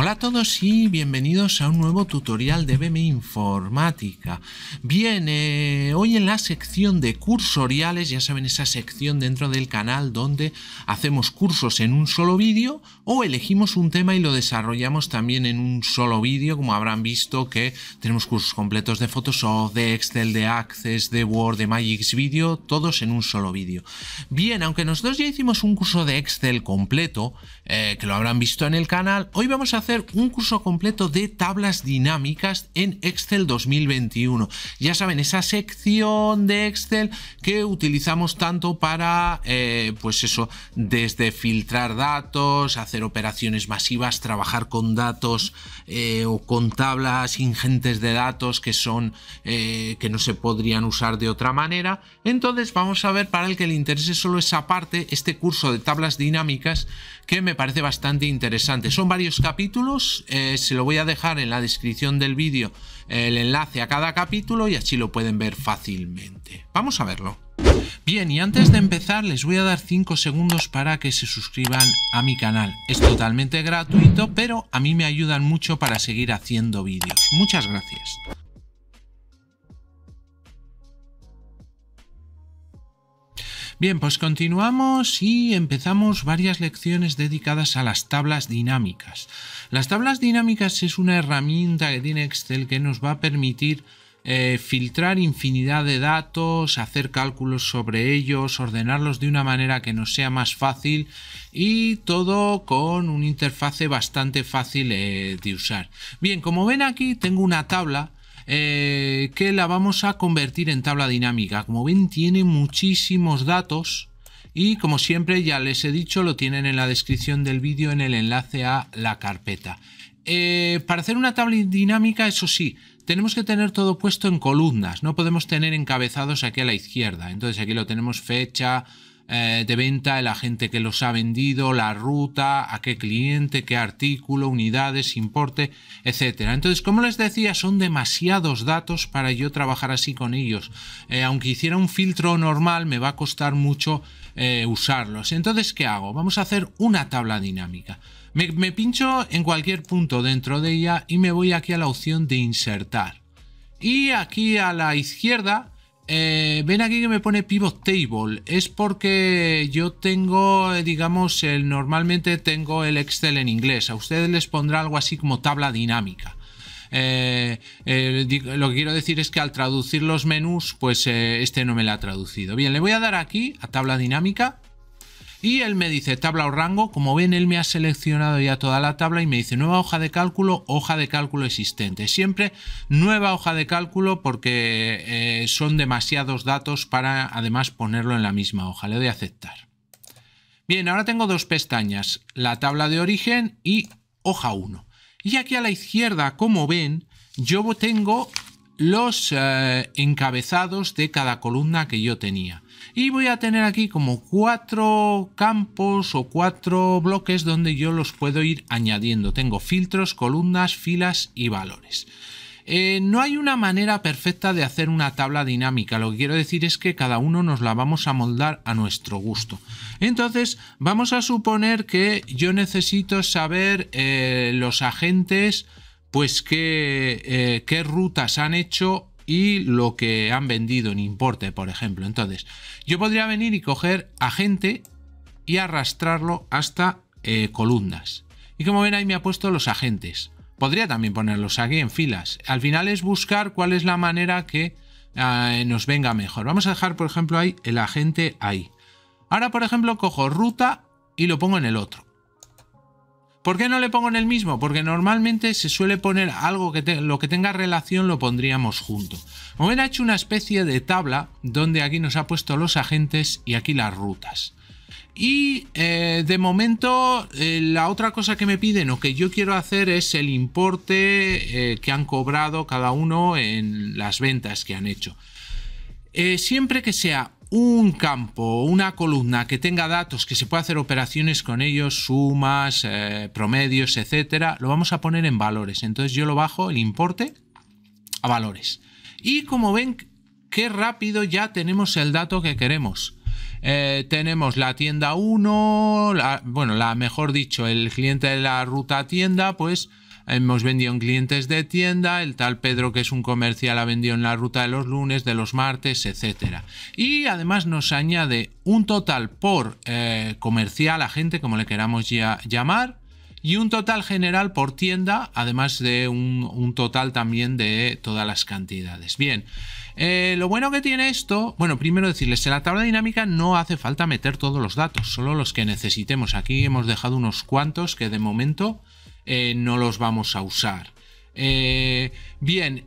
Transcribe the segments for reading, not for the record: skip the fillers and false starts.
Hola a todos y bienvenidos a un nuevo tutorial de BM Informática. Bien, hoy en la sección de cursoriales, ya saben, esa sección dentro del canal donde hacemos cursos en un solo vídeo o elegimos un tema y lo desarrollamos también en un solo vídeo, como habrán visto que tenemos cursos completos de Photoshop, de Excel, de Access, de Word, de Magix Video, todos en un solo vídeo. Bien, aunque nosotros ya hicimos un curso de Excel completo, que lo habrán visto en el canal, hoy vamos a hacer un curso completo de tablas dinámicas en Excel 2021. Ya saben, esa sección de Excel que utilizamos tanto para, pues eso, desde filtrar datos, hacer operaciones masivas, trabajar con datos o con tablas ingentes de datos que son que no se podrían usar de otra manera. Entonces vamos a ver, para el que le interese solo esa parte, este curso de tablas dinámicas que me parece bastante interesante. Son varios capítulos, se lo voy a dejar en la descripción del vídeo el enlace a cada capítulo y así lo pueden ver fácilmente. Vamos a verlo. Bien, y antes de empezar les voy a dar 5 segundos para que se suscriban a mi canal. Es totalmente gratuito, pero a mí me ayudan mucho para seguir haciendo vídeos. Muchas gracias. Bien, pues continuamos y empezamos varias lecciones dedicadas a las tablas dinámicas. Las tablas dinámicas es una herramienta que tiene Excel que nos va a permitir filtrar infinidad de datos, hacer cálculos sobre ellos, ordenarlos de una manera que nos sea más fácil y todo con una interfase bastante fácil de usar. Bien, como ven aquí tengo una tabla que la vamos a convertir en tabla dinámica. Como ven, tiene muchísimos datos y, como siempre ya les he dicho, lo tienen en la descripción del vídeo en el enlace a la carpeta. Para hacer una tabla dinámica, eso sí, tenemos que tener todo puesto en columnas, no podemos tener encabezados aquí a la izquierda. Entonces aquí lo tenemos: fecha de venta, el agente que los ha vendido, la ruta, a qué cliente, qué artículo, unidades, importe, etcétera. Entonces, como les decía, son demasiados datos para yo trabajar así con ellos. Aunque hiciera un filtro normal, me va a costar mucho usarlos. Entonces, ¿qué hago? Vamos a hacer una tabla dinámica. Me pincho en cualquier punto dentro de ella y me voy aquí a la opción de insertar. Y aquí a la izquierda, ven aquí que me pone Pivot Table. Es porque yo tengo, digamos, normalmente tengo el Excel en inglés. A ustedes les pondrá algo así como tabla dinámica. Lo que quiero decir es que al traducir los menús, pues este no me lo ha traducido. Bien, le voy a dar aquí a tabla dinámica. Y él me dice tabla o rango. Como ven, él me ha seleccionado ya toda la tabla y me dice nueva hoja de cálculo existente. Siempre nueva hoja de cálculo porque son demasiados datos para además ponerlo en la misma hoja. Le doy a aceptar. Bien, ahora tengo dos pestañas, la tabla de origen y hoja 1. Y aquí a la izquierda, como ven, yo tengo los encabezados de cada columna que yo tenía. Y voy a tener aquí como 4 campos o 4 bloques donde yo los puedo ir añadiendo. Tengo filtros, columnas, filas y valores. No hay una manera perfecta de hacer una tabla dinámica. Lo que quiero decir es que cada uno nos la vamos a moldar a nuestro gusto. Entonces vamos a suponer que yo necesito saber los agentes, pues qué rutas han hecho y lo que han vendido en importe, por ejemplo. Entonces yo podría venir y coger agente y arrastrarlo hasta columnas. Y como ven, ahí me ha puesto los agentes. Podría también ponerlos aquí en filas. Al final es buscar cuál es la manera que nos venga mejor. Vamos a dejar, por ejemplo, ahí el agente ahí. Ahora, por ejemplo, cojo ruta y lo pongo en el otro. ¿Por qué no le pongo en el mismo? Porque normalmente se suele poner algo que lo que tenga relación lo pondríamos junto. Como ven, ha hecho una especie de tabla donde aquí nos ha puesto los agentes y aquí las rutas. Y de momento la otra cosa que me piden o que yo quiero hacer es el importe que han cobrado cada uno en las ventas que han hecho. Siempre que sea un campo, una columna que tenga datos, que se pueda hacer operaciones con ellos, sumas, promedios, etcétera, lo vamos a poner en valores. Entonces yo lo bajo, el importe, a valores. Y como ven, qué rápido ya tenemos el dato que queremos. Tenemos la tienda 1, mejor dicho, el cliente de la ruta tienda, pues hemos vendido en clientes de tienda, el tal Pedro que es un comercial ha vendido en la ruta de los lunes, de los martes, etc. Y además nos añade un total por comercial, agente, como le queramos llamar, y un total general por tienda, además de un total también de todas las cantidades. Bien, lo bueno que tiene esto, bueno, primero decirles, en la tabla dinámica no hace falta meter todos los datos, solo los que necesitemos. Aquí hemos dejado unos cuantos que de momento no los vamos a usar. Bien,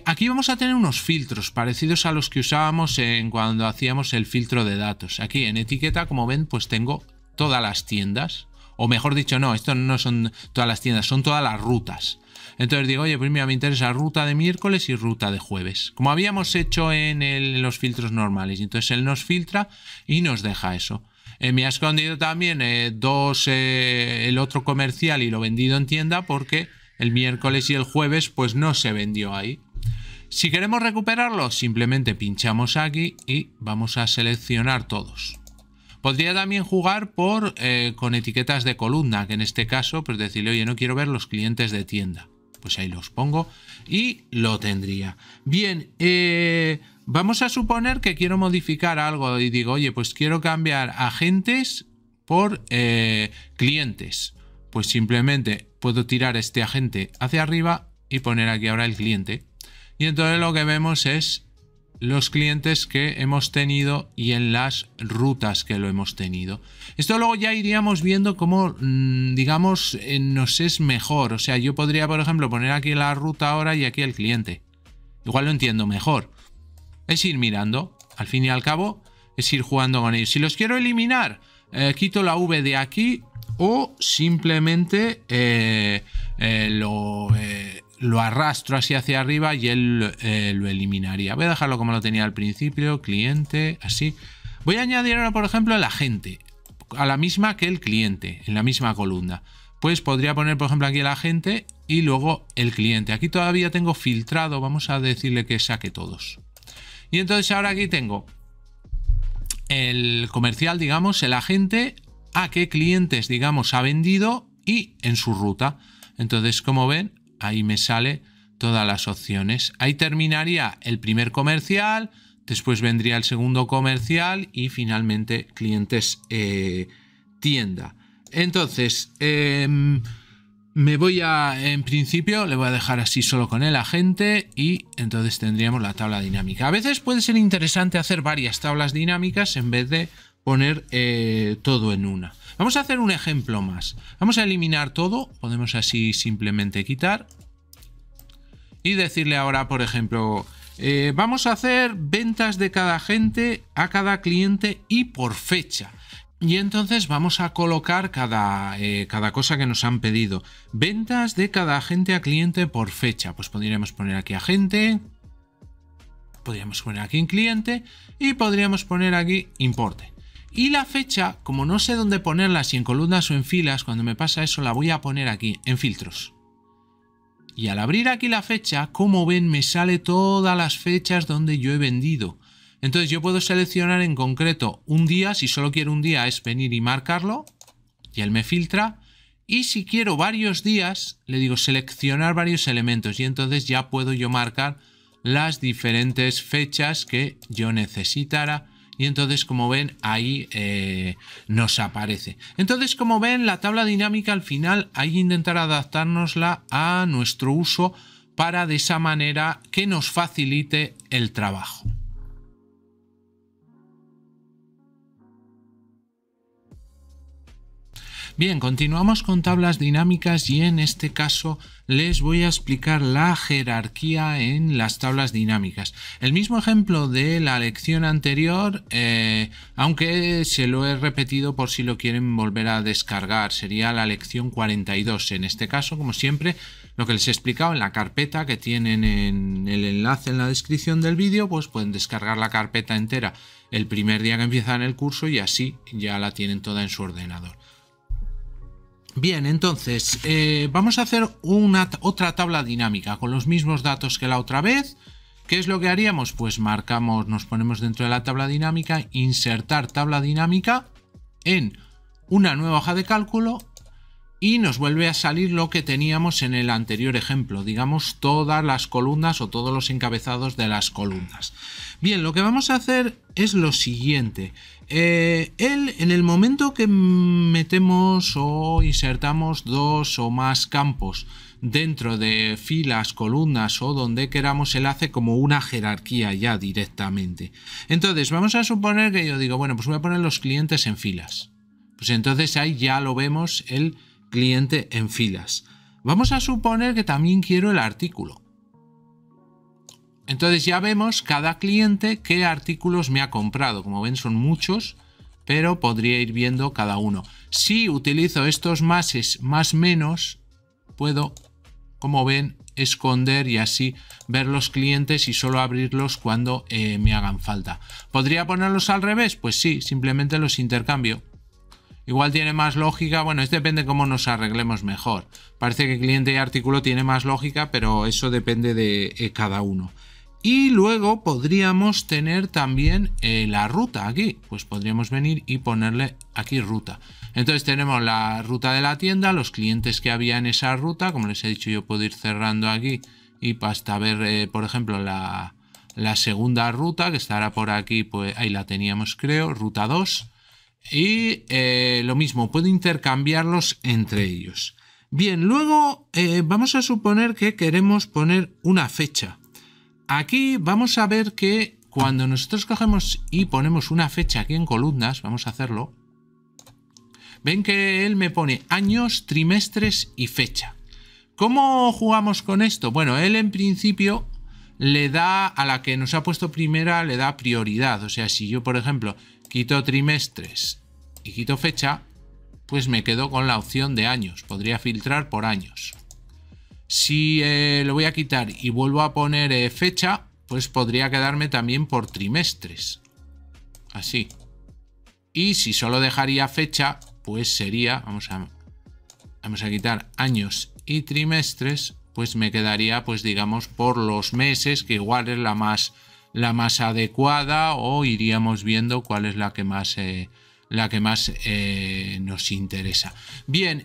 aquí vamos a tener unos filtros parecidos a los que usábamos cuando hacíamos el filtro de datos. Aquí en etiqueta, como ven, pues tengo todas las tiendas. O mejor dicho, no, esto no son todas las tiendas, son todas las rutas. Entonces digo, oye, pues mira, me interesa ruta de miércoles y ruta de jueves, como habíamos hecho en los filtros normales. Entonces él nos filtra y nos deja eso. Me ha escondido también el otro comercial y lo vendido en tienda porque el miércoles y el jueves pues no se vendió ahí. Si queremos recuperarlo, simplemente pinchamos aquí y vamos a seleccionar todos. Podría también jugar con etiquetas de columna, que en este caso, pues decirle, oye, no quiero ver los clientes de tienda. Pues ahí los pongo y lo tendría. Bien, vamos a suponer que quiero modificar algo y digo, oye, pues quiero cambiar agentes por clientes. Pues simplemente puedo tirar este agente hacia arriba y poner aquí ahora el cliente. Y entonces lo que vemos es los clientes que hemos tenido y en las rutas que lo hemos tenido. Esto luego ya iríamos viendo cómo, digamos, nos es mejor. O sea, yo podría, por ejemplo, poner aquí la ruta ahora y aquí el cliente. Igual lo entiendo mejor. Es ir mirando. Al fin y al cabo, es ir jugando con ellos. Si los quiero eliminar, quito la V de aquí o simplemente lo arrastro así hacia arriba y él lo eliminaría. Voy a dejarlo como lo tenía al principio, cliente, así. Voy a añadir ahora, por ejemplo, el agente, a la misma que el cliente, en la misma columna. Pues podría poner, por ejemplo, aquí el agente y luego el cliente. Aquí todavía tengo filtrado, vamos a decirle que saque todos. Y entonces ahora aquí tengo el comercial, digamos, el agente, a qué clientes, digamos, ha vendido y en su ruta. Entonces, como ven, ahí me sale todas las opciones. Ahí terminaría el primer comercial, después vendría el segundo comercial y finalmente clientes tienda. Entonces, en principio le voy a dejar así solo con el agente y entonces tendríamos la tabla dinámica. A veces puede ser interesante hacer varias tablas dinámicas en vez de poner todo en una. Vamos a hacer un ejemplo más. Vamos a eliminar todo. Podemos así simplemente quitar. Y decirle ahora, por ejemplo, vamos a hacer ventas de cada agente a cada cliente y por fecha. Y entonces vamos a colocar cada cosa que nos han pedido. Ventas de cada agente a cliente por fecha. Pues podríamos poner aquí agente. Podríamos poner aquí en cliente. Y podríamos poner aquí importe. Y la fecha, como no sé dónde ponerla, si en columnas o en filas, cuando me pasa eso la voy a poner aquí, en filtros. Y al abrir aquí la fecha, como ven, me sale todas las fechas donde yo he vendido. Entonces yo puedo seleccionar en concreto un día, si solo quiero un día es venir y marcarlo, y él me filtra. Y si quiero varios días, le digo seleccionar varios elementos y entonces ya puedo yo marcar las diferentes fechas que yo necesitara. Y entonces, como ven, ahí nos aparece. Entonces, como ven, la tabla dinámica al final hay que intentar adaptárnosla a nuestro uso para de esa manera que nos facilite el trabajo. Bien, continuamos con tablas dinámicas y en este caso les voy a explicar la jerarquía en las tablas dinámicas. El mismo ejemplo de la lección anterior, aunque se lo he repetido por si lo quieren volver a descargar, sería la lección 42. En este caso, como siempre, lo que les he explicado en la carpeta que tienen en el enlace en la descripción del vídeo, pues pueden descargar la carpeta entera el primer día que empiezan el curso y así ya la tienen toda en su ordenador. Bien, entonces vamos a hacer otra tabla dinámica con los mismos datos que la otra vez. ¿Qué es lo que haríamos? Pues marcamos, nos ponemos dentro de la tabla dinámica, insertar tabla dinámica en una nueva hoja de cálculo y nos vuelve a salir lo que teníamos en el anterior ejemplo, digamos todas las columnas o todos los encabezados de las columnas. Bien, lo que vamos a hacer es lo siguiente. En el momento que metemos o insertamos dos o más campos dentro de filas, columnas o donde queramos, él hace como una jerarquía ya directamente. Entonces vamos a suponer que yo digo, bueno, pues voy a poner los clientes en filas. Pues entonces ahí ya lo vemos el cliente en filas. Vamos a suponer que también quiero el artículo. Entonces ya vemos cada cliente qué artículos me ha comprado. Como ven son muchos, pero podría ir viendo cada uno. Si utilizo estos máses más menos, puedo, como ven, esconder y así ver los clientes y solo abrirlos cuando me hagan falta. ¿Podría ponerlos al revés? Pues sí, simplemente los intercambio. Igual tiene más lógica, bueno, depende de cómo nos arreglemos mejor. Parece que cliente y artículo tiene más lógica, pero eso depende de cada uno. Y luego podríamos tener también la ruta aquí. Pues podríamos venir y ponerle aquí ruta. Entonces tenemos la ruta de la tienda, los clientes que había en esa ruta. Como les he dicho, yo puedo ir cerrando aquí y hasta ver, por ejemplo, la segunda ruta que estará por aquí. Pues ahí la teníamos, creo, ruta 2. Y lo mismo, puedo intercambiarlos entre ellos. Bien, luego vamos a suponer que queremos poner una fecha. Aquí vamos a ver que cuando nosotros cogemos y ponemos una fecha aquí en columnas, vamos a hacerlo, ven que él me pone años, trimestres y fecha. ¿Cómo jugamos con esto? Bueno, él en principio le da a la que nos ha puesto primera, le da prioridad. O sea, si yo, por ejemplo, quito trimestres y quito fecha, pues me quedo con la opción de años. Podría filtrar por años. Si lo voy a quitar y vuelvo a poner fecha, pues podría quedarme también por trimestres. Así. Y si solo dejaría fecha, pues sería, vamos a quitar años y trimestres, pues me quedaría, pues digamos, por los meses, que igual es la más adecuada, o iríamos viendo cuál es la que más nos interesa. Bien,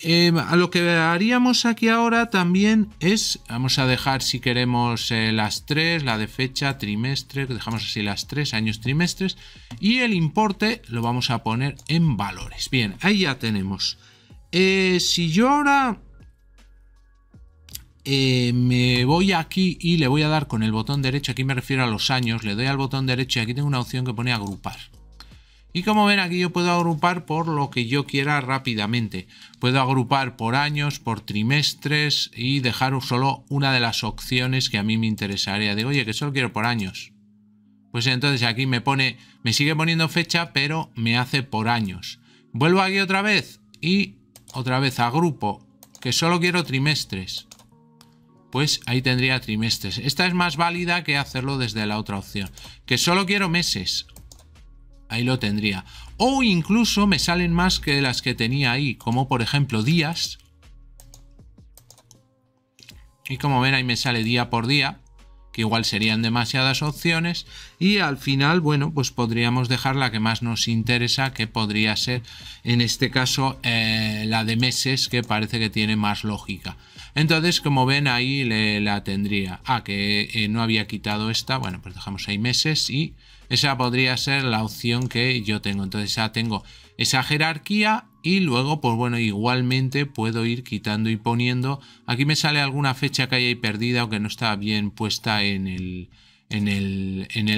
a lo que haríamos aquí ahora también es, vamos a dejar si queremos las tres, la de fecha, trimestre, dejamos así las tres, años, trimestres, y el importe lo vamos a poner en valores. Bien, ahí ya tenemos. Si yo ahora me voy aquí y le voy a dar con el botón derecho, aquí me refiero a los años, le doy al botón derecho y aquí tengo una opción que pone agrupar. Y como ven, aquí yo puedo agrupar por lo que yo quiera rápidamente. Puedo agrupar por años, por trimestres y dejar solo una de las opciones que a mí me interesaría. Digo, oye, que solo quiero por años. Pues entonces aquí me sigue poniendo fecha, pero me hace por años. Vuelvo aquí otra vez y otra vez agrupo, que solo quiero trimestres. Pues ahí tendría trimestres. Esta es más válida que hacerlo desde la otra opción. Que solo quiero meses. Ahí lo tendría. O incluso me salen más que las que tenía ahí, como por ejemplo días. Y como ven, ahí me sale día por día, que igual serían demasiadas opciones. Y al final, bueno, pues podríamos dejar la que más nos interesa, que podría ser, en este caso, la de meses, que parece que tiene más lógica. Entonces, como ven, ahí la tendría. Que no había quitado esta. Bueno, pues dejamos ahí meses y esa podría ser la opción que yo tengo. Entonces ya tengo esa jerarquía y luego, pues bueno, igualmente puedo ir quitando y poniendo. Aquí me sale alguna fecha que haya ahí perdida o que no está bien puesta en el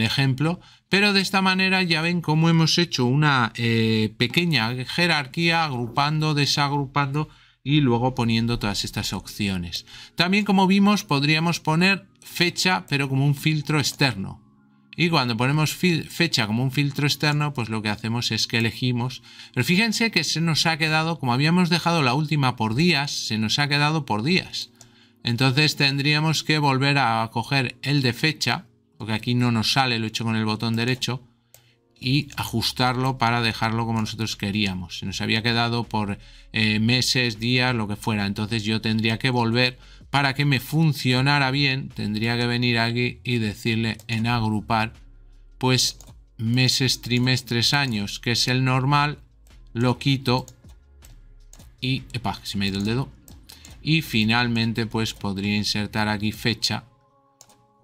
ejemplo. Pero de esta manera ya ven cómo hemos hecho una pequeña jerarquía, agrupando, desagrupando y luego poniendo todas estas opciones. También, como vimos, podríamos poner fecha, pero como un filtro externo. Y cuando ponemos fecha como un filtro externo, pues lo que hacemos es que elegimos. Pero fíjense que se nos ha quedado, como habíamos dejado la última por días, se nos ha quedado por días. Entonces tendríamos que volver a coger el de fecha, porque aquí no nos sale, lo he hecho con el botón derecho, y ajustarlo para dejarlo como nosotros queríamos. Se nos había quedado por meses, días, lo que fuera. Entonces yo tendría que volver. Para que me funcionara bien, tendría que venir aquí y decirle en agrupar, pues meses, trimestres, años, que es el normal, lo quito Y, epa, se me ha ido el dedo. Y finalmente pues podría insertar aquí fecha.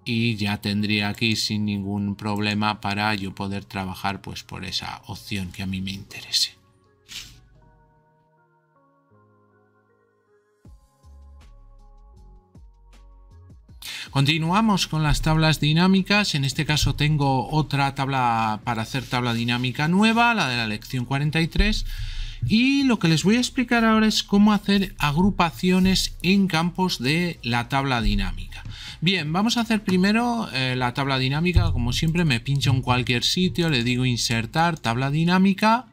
Y ya tendría aquí sin ningún problema para yo poder trabajar pues por esa opción que a mí me interese. Continuamos con las tablas dinámicas. En este caso tengo otra tabla para hacer tabla dinámica nueva, la de la lección 43. Y lo que les voy a explicar ahora es cómo hacer agrupaciones en campos de la tabla dinámica. Bien, vamos a hacer primero la tabla dinámica. Como siempre me pincho en cualquier sitio, le digo insertar tabla dinámica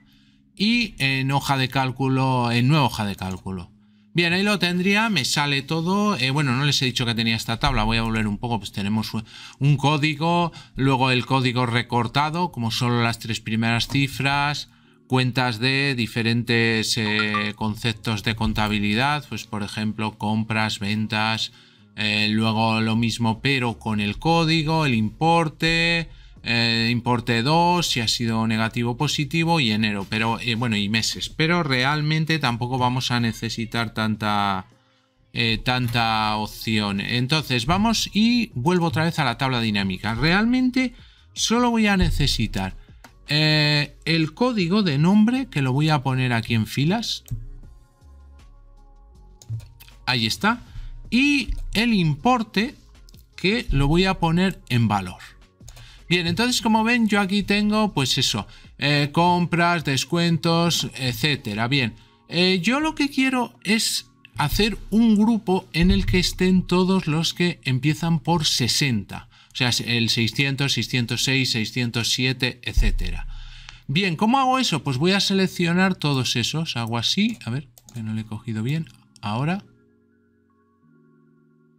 y en hoja de cálculo, en nueva hoja de cálculo. Bien, ahí lo tendría, me sale todo. Bueno, no les he dicho que tenía esta tabla, voy a volver un poco. Pues tenemos un código, luego el código recortado, como solo las 3 primeras cifras, cuentas de diferentes conceptos de contabilidad, pues por ejemplo compras, ventas, luego lo mismo pero con el código, el importe, importe 2, si ha sido negativo o positivo, y enero, pero bueno, y meses, pero realmente tampoco vamos a necesitar tanta opción. Entonces vamos y vuelvo otra vez a la tabla dinámica. Realmente solo voy a necesitar el código de nombre, que lo voy a poner aquí en filas, ahí está, y el importe, que lo voy a poner en valor. Bien, entonces como ven yo aquí tengo pues eso, compras, descuentos, etcétera. Bien, yo lo que quiero es hacer un grupo en el que estén todos los que empiezan por 60. O sea, el 600, 606, 607, etcétera. Bien, ¿cómo hago eso? Pues voy a seleccionar todos esos. Hago así, a ver, que no lo he cogido bien. Ahora.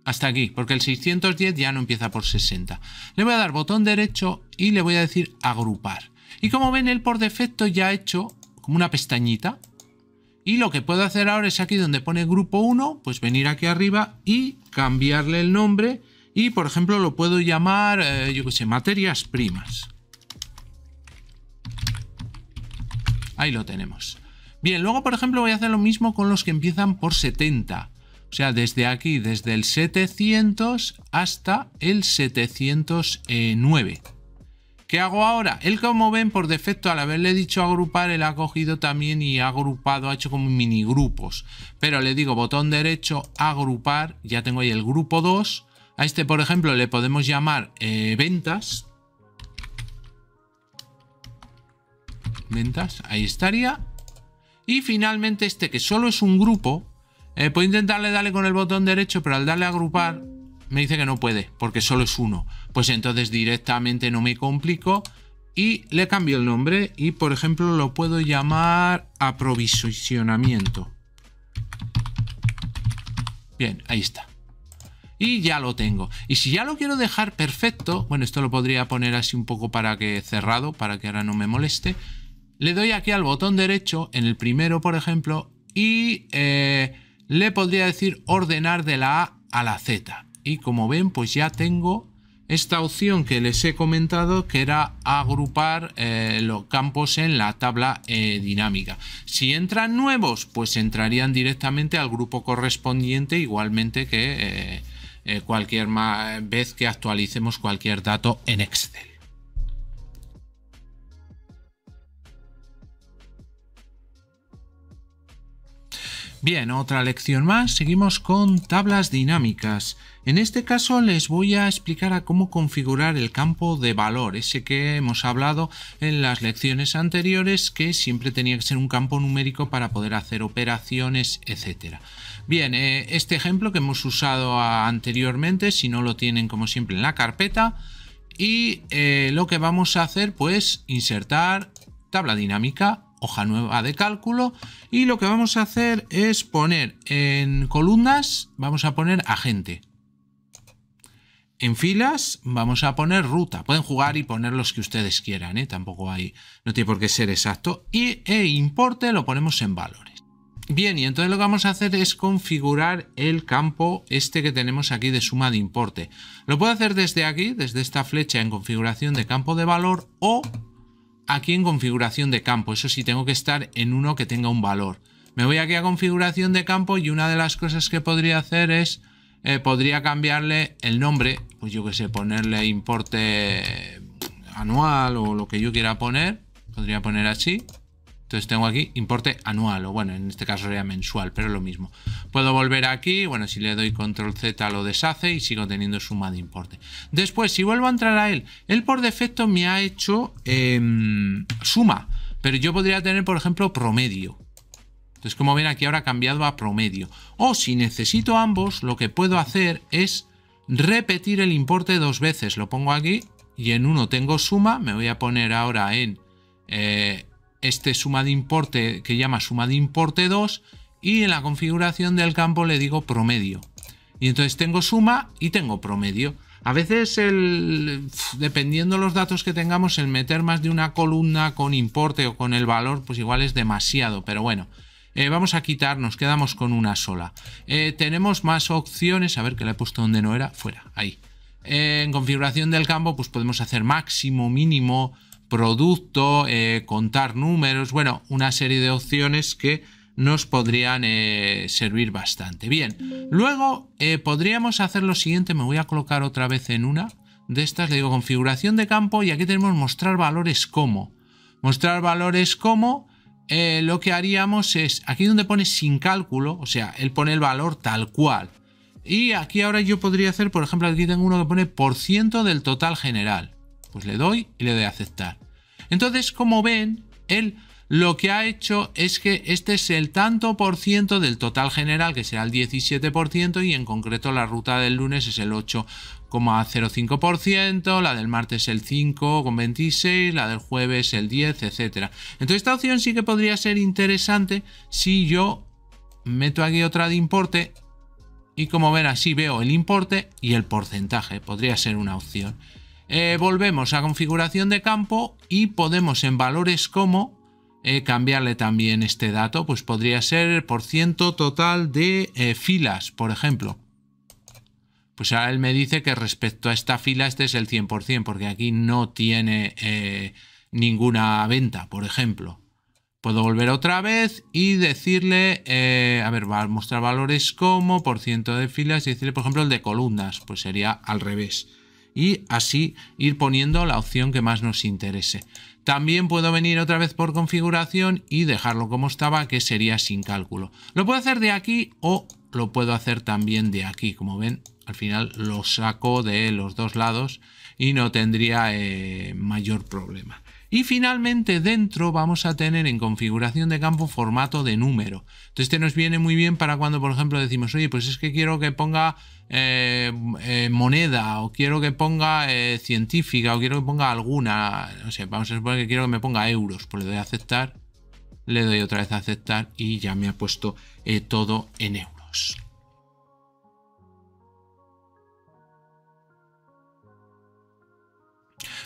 Hasta aquí, porque el 610 ya no empieza por 60. Le voy a dar botón derecho y le voy a decir agrupar. Y como ven, él por defecto ya ha hecho como una pestañita. Y lo que puedo hacer ahora es aquí donde pone grupo 1, pues venir aquí arriba y cambiarle el nombre. Y por ejemplo lo puedo llamar, yo qué sé, materias primas. Ahí lo tenemos. Bien, luego por ejemplo voy a hacer lo mismo con los que empiezan por 70. O sea, desde aquí, desde el 700 hasta el 709. ¿Qué hago ahora? Él, como ven, por defecto, al haberle dicho agrupar, él ha cogido también y ha agrupado, ha hecho como mini grupos. Pero le digo botón derecho, agrupar, ya tengo ahí el grupo 2. A este, por ejemplo, le podemos llamar ventas. Ventas, ahí estaría. Y finalmente este, que solo es un grupo, puedo intentarle darle con el botón derecho, pero al darle a agrupar me dice que no puede, porque solo es uno. Pues entonces directamente no me complico y le cambio el nombre y, por ejemplo, lo puedo llamar aprovisionamiento. Bien, ahí está. Y ya lo tengo. Y si ya lo quiero dejar perfecto, bueno, esto lo podría poner así un poco para que cerrado, para que ahora no me moleste. Le doy aquí al botón derecho, en el primero, por ejemplo, y le podría decir ordenar de la A a la Z. Y como ven, pues ya tengo esta opción que les he comentado, que era agrupar los campos en la tabla dinámica. Si entran nuevos, pues entrarían directamente al grupo correspondiente, igualmente que cualquier vez que actualicemos cualquier dato en Excel. Bien, otra lección más. Seguimos con tablas dinámicas. En este caso les voy a explicar a cómo configurar el campo de valor, ese que hemos hablado en las lecciones anteriores, que siempre tenía que ser un campo numérico para poder hacer operaciones, etcétera. Bien, este ejemplo que hemos usado anteriormente, si no lo tienen como siempre en la carpeta, y lo que vamos a hacer, pues insertar tabla dinámica, hoja nueva de cálculo, y lo que vamos a hacer es poner en columnas, vamos a poner agente. En filas vamos a poner ruta. Pueden jugar y poner los que ustedes quieran, tampoco hay, no tiene por qué ser exacto. Y importe lo ponemos en valores. Bien, y entonces lo que vamos a hacer es configurar el campo este que tenemos aquí de suma de importe. Lo puedo hacer desde aquí, desde esta flecha en configuración de campo de valor, o aquí en configuración de campo. Eso sí, tengo que estar en uno que tenga un valor. Me voy aquí a configuración de campo y una de las cosas que podría hacer es, podría cambiarle el nombre, pues yo que sé, ponerle importe anual o lo que yo quiera poner, podría poner así. Entonces tengo aquí importe anual, o bueno, en este caso sería mensual, pero es lo mismo. Puedo volver aquí, bueno, si le doy control Z lo deshace y sigo teniendo suma de importe. Después, si vuelvo a entrar a él por defecto me ha hecho suma, pero yo podría tener, por ejemplo, promedio. Entonces, como ven, aquí ahora ha cambiado a promedio. O si necesito ambos, lo que puedo hacer es repetir el importe dos veces. Lo pongo aquí y en uno tengo suma, me voy a poner ahora en... este suma de importe que llama suma de importe 2 y en la configuración del campo le digo promedio y entonces tengo suma y tengo promedio. A veces dependiendo los datos que tengamos, el meter más de una columna con importe o con el valor pues igual es demasiado, pero bueno, vamos a quitar, nos quedamos con una sola. Tenemos más opciones, a ver que la he puesto donde no era, fuera, ahí. En configuración del campo pues podemos hacer máximo, mínimo, producto, contar números, bueno, una serie de opciones que nos podrían servir bastante. Bien, luego podríamos hacer lo siguiente, me voy a colocar otra vez en una de estas, le digo configuración de campo y aquí tenemos mostrar valores como. Mostrar valores como, lo que haríamos es, aquí donde pone sin cálculo, o sea, él pone el valor tal cual. Y aquí ahora yo podría hacer, por ejemplo, aquí tengo uno que pone % del total general. Pues le doy y le doy a aceptar. Entonces, como ven, él lo que ha hecho es que este es el tanto por ciento del total general, que será el 17%, y en concreto la ruta del lunes es el 8,05%, la del martes el 5,26%, la del jueves el 10%, etc. Entonces, esta opción sí que podría ser interesante si yo meto aquí otra de importe y como ven así veo el importe y el porcentaje, podría ser una opción. Volvemos a configuración de campo y podemos en valores como cambiarle también este dato, pues podría ser el % total de filas, por ejemplo. Pues ahora él me dice que respecto a esta fila este es el 100%, porque aquí no tiene ninguna venta, por ejemplo. Puedo volver otra vez y decirle, a ver, va a mostrar valores como % de filas y decirle, por ejemplo, el de columnas, pues sería al revés. Y así ir poniendo la opción que más nos interese. También puedo venir otra vez por configuración y dejarlo como estaba, que sería sin cálculo. Lo puedo hacer de aquí o lo puedo hacer también de aquí. Como ven, al final lo saco de los dos lados y no tendría mayor problema. Y finalmente dentro vamos a tener en configuración de campo formato de número. Entonces este nos viene muy bien para cuando, por ejemplo, decimos, oye, pues es que quiero que ponga moneda, o quiero que ponga científica, o quiero que ponga alguna, no sé, vamos a suponer que quiero que me ponga euros. Pues le doy a aceptar, le doy otra vez a aceptar y ya me ha puesto todo en euros.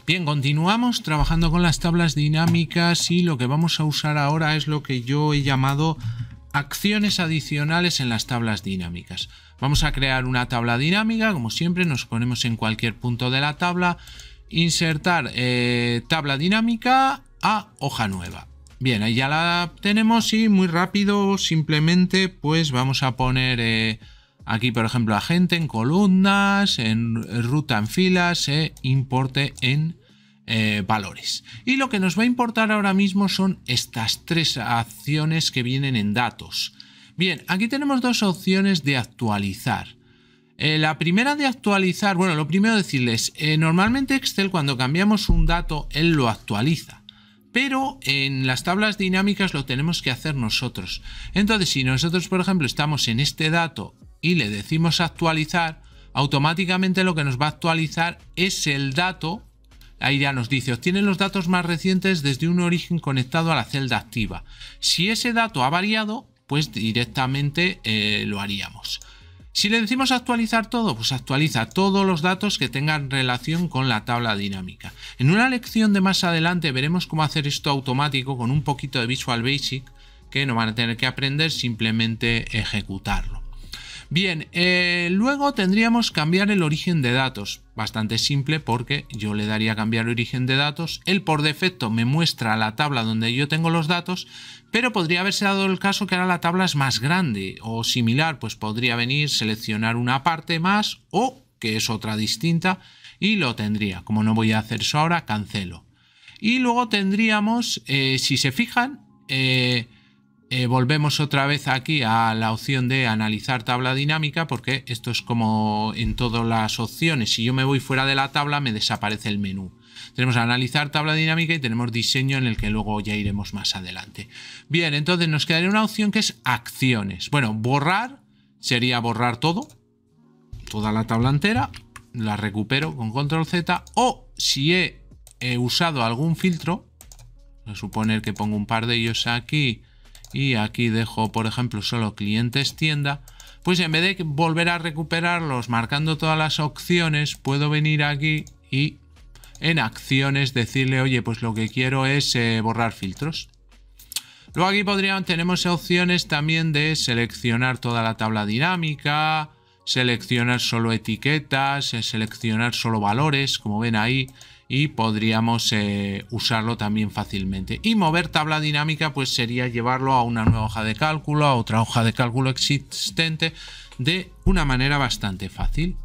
Bien, continuamos trabajando con las tablas dinámicas y lo que vamos a usar ahora es lo que yo he llamado acciones adicionales en las tablas dinámicas. Vamos a crear una tabla dinámica, como siempre nos ponemos en cualquier punto de la tabla, insertar tabla dinámica a hoja nueva. Bien, ahí ya la tenemos y muy rápido simplemente pues vamos a poner aquí, por ejemplo, agente en columnas, en ruta en filas e importe en valores. Y lo que nos va a importar ahora mismo son estas tres acciones que vienen en datos. Bien, aquí tenemos dos opciones de actualizar. La primera de actualizar, bueno, lo primero decirles, normalmente Excel cuando cambiamos un dato, él lo actualiza. Pero en las tablas dinámicas lo tenemos que hacer nosotros. Entonces, si nosotros, por ejemplo, estamos en este dato y le decimos actualizar, automáticamente lo que nos va a actualizar es el dato. Ahí ya nos dice, obtienen los datos más recientes desde un origen conectado a la celda activa. Si ese dato ha variado, pues directamente lo haríamos. Si le decimos actualizar todo, pues actualiza todos los datos que tengan relación con la tabla dinámica. En una lección de más adelante veremos cómo hacer esto automático con un poquito de Visual Basic, que no van a tener que aprender, simplemente ejecutarlo. Bien, luego tendríamos cambiar el origen de datos. Bastante simple porque yo le daría cambiar origen de datos. Él por defecto me muestra la tabla donde yo tengo los datos, pero podría haberse dado el caso que ahora la tabla es más grande o similar, pues podría venir, seleccionar una parte más o que es otra distinta y lo tendría. Como no voy a hacer eso ahora, cancelo. Y luego tendríamos, si se fijan, volvemos otra vez aquí a la opción de analizar tabla dinámica, porque esto es como en todas las opciones. Si yo me voy fuera de la tabla me desaparece el menú. Tenemos analizar tabla dinámica y tenemos diseño, en el que luego ya iremos más adelante. Bien, entonces nos quedaría una opción que es acciones. Bueno, borrar sería borrar todo, toda la tabla entera. La recupero con control Z, o si he usado algún filtro, voy a suponer que pongo un par de ellos aquí y aquí dejo, por ejemplo, solo clientes tienda, pues en vez de volver a recuperarlos marcando todas las opciones, puedo venir aquí y en acciones decirle, oye, pues lo que quiero es borrar filtros. Luego aquí tenemos opciones también de seleccionar toda la tabla dinámica, seleccionar solo etiquetas, seleccionar solo valores, como ven ahí, y podríamos usarlo también fácilmente. Y mover tabla dinámica pues sería llevarlo a una nueva hoja de cálculo, a otra hoja de cálculo existente, de una manera bastante fácil.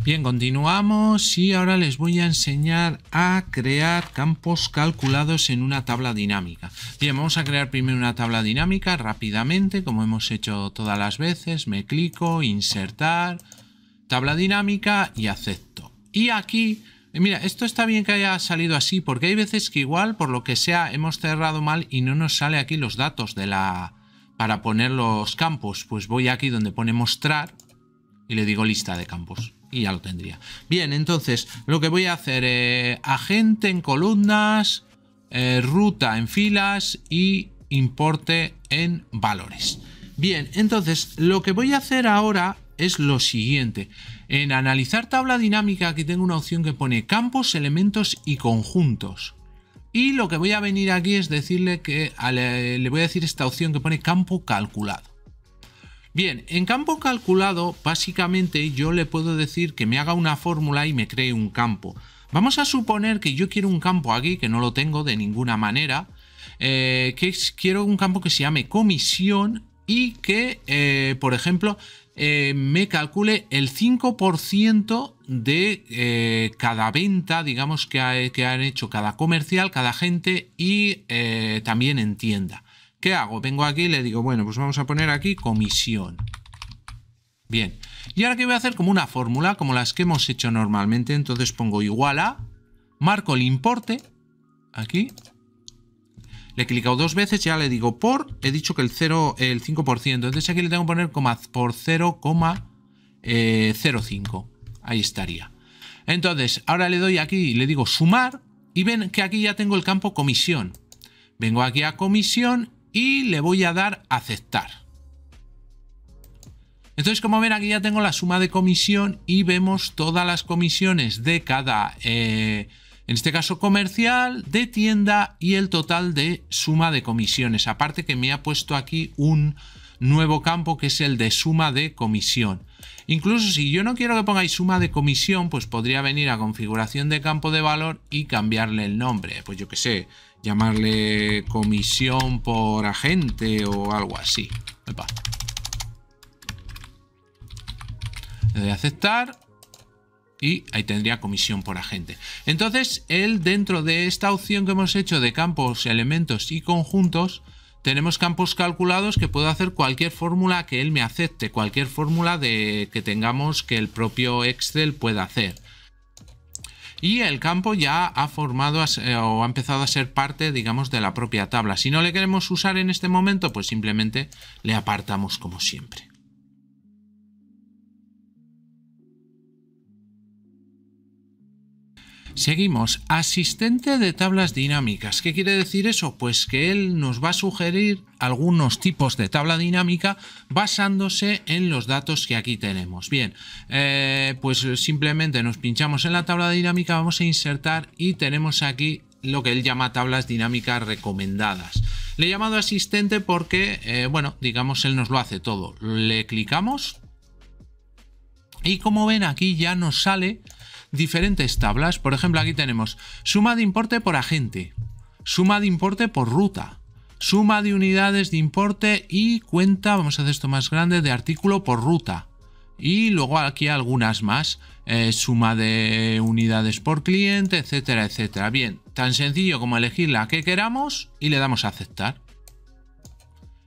Bien, continuamos y ahora les voy a enseñar a crear campos calculados en una tabla dinámica. Bien, vamos a crear primero una tabla dinámica rápidamente, como hemos hecho todas las veces. Me clico, insertar, tabla dinámica y acepto. Y aquí, mira, esto está bien que haya salido así, porque hay veces que igual, por lo que sea, hemos cerrado mal y no nos sale aquí los datos de para poner los campos. Pues voy aquí donde pone mostrar y le digo lista de campos. Y ya lo tendría. Bien, entonces lo que voy a hacer, agente en columnas, ruta en filas y importe en valores. Bien, entonces lo que voy a hacer ahora es lo siguiente. En analizar tabla dinámica aquí tengo una opción que pone campos, elementos y conjuntos. Y lo que voy a venir aquí es decirle que le voy a decir esta opción que pone campo calculado. Bien, en campo calculado, básicamente yo le puedo decir que me haga una fórmula y me cree un campo. Vamos a suponer que yo quiero un campo aquí, que no lo tengo de ninguna manera, quiero un campo que se llame comisión y que, por ejemplo, me calcule el 5% de cada venta, digamos, que han hecho cada comercial, cada agente y también en tienda. ¿Qué hago? Vengo aquí y le digo, bueno, pues vamos a poner aquí comisión. Bien. Y ahora que voy a hacer como una fórmula, como las que hemos hecho normalmente. Entonces pongo igual a, marco el importe, aquí. Le he clicado dos veces, ya le digo por, he dicho que el 5%. Entonces aquí le tengo que poner por 0,05. Ahí estaría. Entonces, ahora le doy aquí y le digo sumar. Y ven que aquí ya tengo el campo comisión. Vengo aquí a comisión y le voy a dar aceptar. Entonces, como ven, aquí ya tengo la suma de comisión y vemos todas las comisiones de cada, en este caso comercial, de tienda y el total de suma de comisiones. Aparte que me ha puesto aquí un nuevo campo que es el de suma de comisión. Incluso si yo no quiero que pongáis suma de comisión, pues podría venir a configuración de campo de valor y cambiarle el nombre. Pues yo qué sé, llamarle comisión por agente o algo así. Epa. Le doy a aceptar y ahí tendría comisión por agente. Entonces, él dentro de esta opción que hemos hecho de campos, elementos y conjuntos, tenemos campos calculados que puedo hacer cualquier fórmula que él me acepte, cualquier fórmula que tengamos que el propio Excel pueda hacer. Y el campo ya ha formado o ha empezado a ser parte, digamos, de la propia tabla. Si no le queremos usar en este momento, pues simplemente le apartamos como siempre. Seguimos, asistente de tablas dinámicas. ¿Qué quiere decir eso? Pues que él nos va a sugerir algunos tipos de tabla dinámica basándose en los datos que aquí tenemos. Bien, pues simplemente nos pinchamos en la tabla dinámica, vamos a insertar y tenemos aquí lo que él llama tablas dinámicas recomendadas. Le he llamado asistente porque, bueno, digamos, él nos lo hace todo. Le clicamos y como ven aquí ya nos sale diferentes tablas. Por ejemplo, aquí tenemos suma de importe por agente, suma de importe por ruta, suma de unidades de importe y cuenta, vamos a hacer esto más grande, de artículo por ruta. Y luego aquí algunas más, suma de unidades por cliente, etcétera, etcétera. Bien, tan sencillo como elegir la que queramos y le damos a aceptar.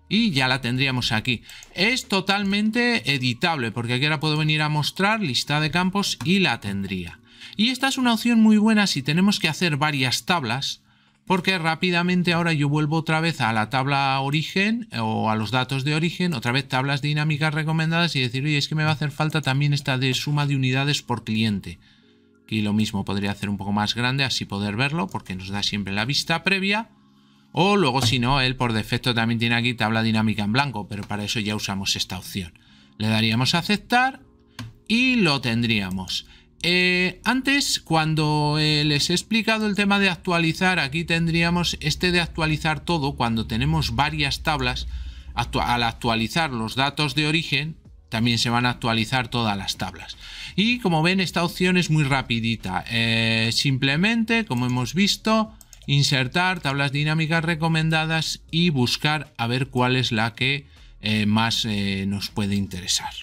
Y ya la tendríamos aquí. Es totalmente editable porque aquí ahora puedo venir a mostrar lista de campos y la tendría. Y esta es una opción muy buena si tenemos que hacer varias tablas, porque rápidamente ahora yo vuelvo otra vez a la tabla origen o a los datos de origen, otra vez tablas dinámicas recomendadas y decir, oye, es que me va a hacer falta también esta de suma de unidades por cliente. Aquí lo mismo podría hacer un poco más grande, así poder verlo, porque nos da siempre la vista previa. O luego, si no, él por defecto también tiene aquí tabla dinámica en blanco, pero para eso ya usamos esta opción. Le daríamos a aceptar y lo tendríamos. Antes, cuando les he explicado el tema de actualizar, aquí tendríamos este de actualizar todo. Cuando tenemos varias tablas, al actualizar los datos de origen, también se van a actualizar todas las tablas. Y como ven, esta opción es muy rapidita. Simplemente, como hemos visto, insertar tablas dinámicas recomendadas y buscar a ver cuál es la que más nos puede interesar.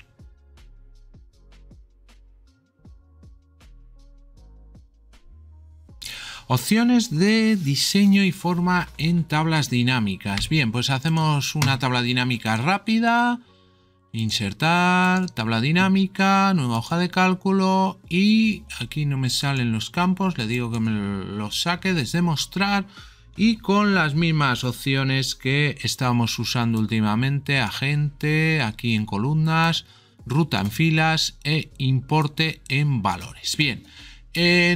Opciones de diseño y forma en tablas dinámicas. Bien, pues hacemos una tabla dinámica rápida. Insertar, tabla dinámica, nueva hoja de cálculo y aquí no me salen los campos, le digo que me los saque desde mostrar y con las mismas opciones que estábamos usando últimamente, agente, aquí en columnas, ruta en filas e importe en valores. Bien,